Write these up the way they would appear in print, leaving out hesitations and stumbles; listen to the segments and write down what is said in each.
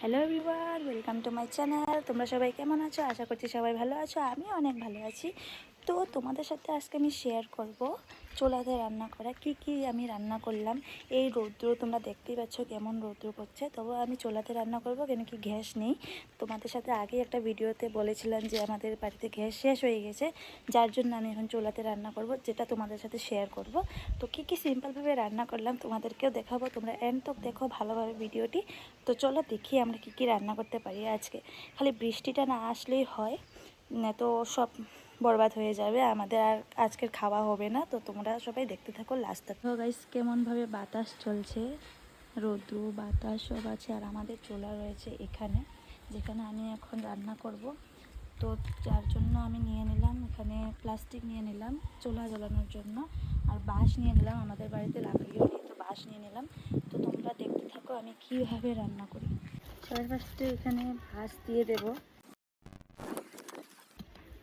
Hello everyone, welcome to my channel. তোমরা সবাই কেমন আছো? আশা করছি সবাই ভালো আছো। আমি অনেক ভালো আছি। তো তোমাদের সাথে আজকে আমি শেয়ার করব চুলাতে রান্না করা কি আমি রান্না করলাম। এই রৌদ্র তোমরা দেখতেই পাচ্ছ কেমন রৌদ্র করছে, তবু আমি চুলাতে রান্না করব কেন কি গ্যাস নেই। তোমাদের সাথে আগে একটা ভিডিওতে বলেছিলাম যে আমাদের বাড়িতে গ্যাস শেষ হয়ে গেছে, যার জন্য আমি এখন চুলাতে রান্না করব, যেটা তোমাদের সাথে শেয়ার করব। তো কি সিম্পলভাবে রান্না করলাম তোমাদেরকেও দেখাবো। তোমরা এন্ড তক দেখো ভালোভাবে ভিডিওটি। তো চলো দেখি আমরা কি রান্না করতে পারি আজকে। খালি বৃষ্টিটা না আসলেই হয়, না তো সব বরবাদ হয়ে যাবে, আমাদের আর আজকের খাওয়া হবে না। তো তোমরা সবাই দেখতে থাকো লাস্ট তক। তো গাইস, কেমনভাবে বাতাস চলছে, রৌদ্র বাতাস সব আছে। আর আমাদের চুলা রয়েছে এখানে, যেখানে আমি এখন রান্না করব। তো যার জন্য আমি নিয়ে নিলাম এখানে প্লাস্টিক নিয়ে নিলাম চুলা জ্বালানোর জন্য, আর বাঁশ নিয়ে নিলাম। আমাদের বাড়িতে লাকড়িও নেই, তো বাঁশ নিয়ে নিলাম। তো তোমরা দেখতে থাকো আমি কীভাবে রান্না করি। সবার ফার্স্টে এখানে বাঁশ দিয়ে দেব।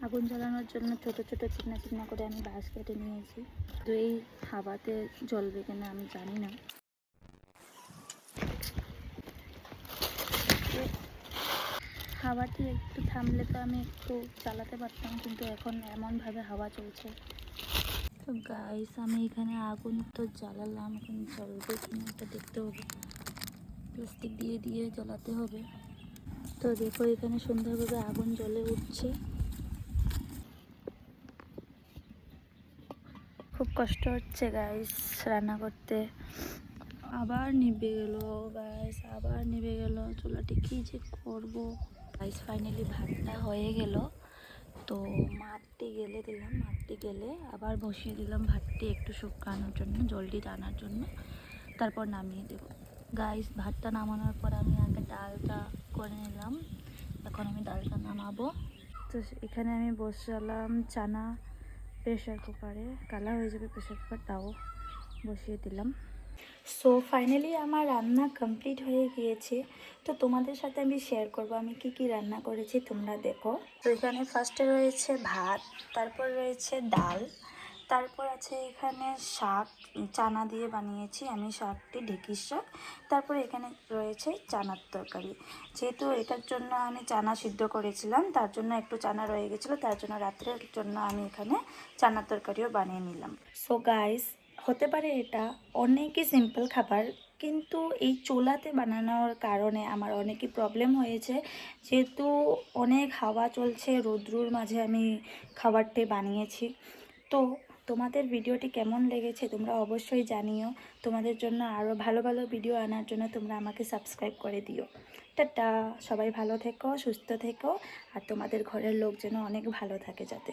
আগুন জ্বালানোর জন্য ছোট ছোট চিকনা করে আমি বাঁশ কেটে নিয়েছি। তো এই হাওয়াতে জ্বলবে কিনা আমি জানি না। হাওয়াটি একটু থামলে তো আমি একটু চালাতে পারতাম, কিন্তু এখন এমনভাবে হাওয়া চলছে। তো গাইস, আমি এখানে আগুন তো জ্বালালাম, এখন জ্বলবে কিনা এটা দেখতে হবে। প্লাস্টিক দিয়ে দিয়ে জ্বালাতে হবে। তো দেখো এখানে সুন্দরভাবে আগুন জ্বলে উঠছে। খুব কষ্ট হচ্ছে গাইস রান্না করতে। আবার নিভে গেল গাইস, আবার নিভে গেল। চুলাটি কি যে করব গাইস। ফাইনালি ভাতটা হয়ে গেল। তো মাটি গেলে দিলাম, মাটি গেলে আবার বসিয়ে দিলাম ভাতটি একটু শুকানোর জন্য, জলদি টানার জন্য। তারপর নামিয়ে দেব গাইস। ভাতটা নামানোর পর আমি আগে ডালটা করে নিলাম। এখন আমি ডালটা নামাবো। তো এখানে আমি বসালাম চানা প্রেশার কুকারে, কালা হয়ে যাবে প্রেশার কুকার, তাও বসিয়ে দিলাম। সো ফাইনালি আমার রান্না কমপ্লিট হয়ে গিয়েছে। তো তোমাদের সাথে আমি শেয়ার করব আমি কি রান্না করেছি, তোমরা দেখো। তো এখানে ফার্স্টে রয়েছে ভাত, তারপর রয়েছে ডাল, তারপর আছে এখানে শাক, চানা দিয়ে বানিয়েছি আমি শাকটি, ঢেঁকির শাক। তারপর এখানে রয়েছে চানার তরকারি। যেহেতু এটার জন্য আমি চানা সিদ্ধ করেছিলাম, তার জন্য একটু চানা রয়ে গেছিলো, তার জন্য রাত্রের জন্য আমি এখানে চানার তরকারিও বানিয়ে নিলাম। সো গাইস, হতে পারে এটা অনেকই সিম্পল খাবার, কিন্তু এই চুলাতে বানানোর কারণে আমার অনেকই প্রবলেম হয়েছে। যেহেতু অনেক হাওয়া চলছে, রৌদ্রুর মাঝে আমি খাবারটি বানিয়েছি। তো তোমাদের ভিডিওটি কেমন লেগেছে তোমরা অবশ্যই জানিও। তোমাদের জন্য আরও ভালো ভালো ভিডিও আনার জন্য তোমরা আমাকে সাবস্ক্রাইব করে দিও। টাটা, সবাই ভালো থেকো, সুস্থ থেকো, আর তোমাদের ঘরের লোক যেন অনেক ভালো থাকে যাতে।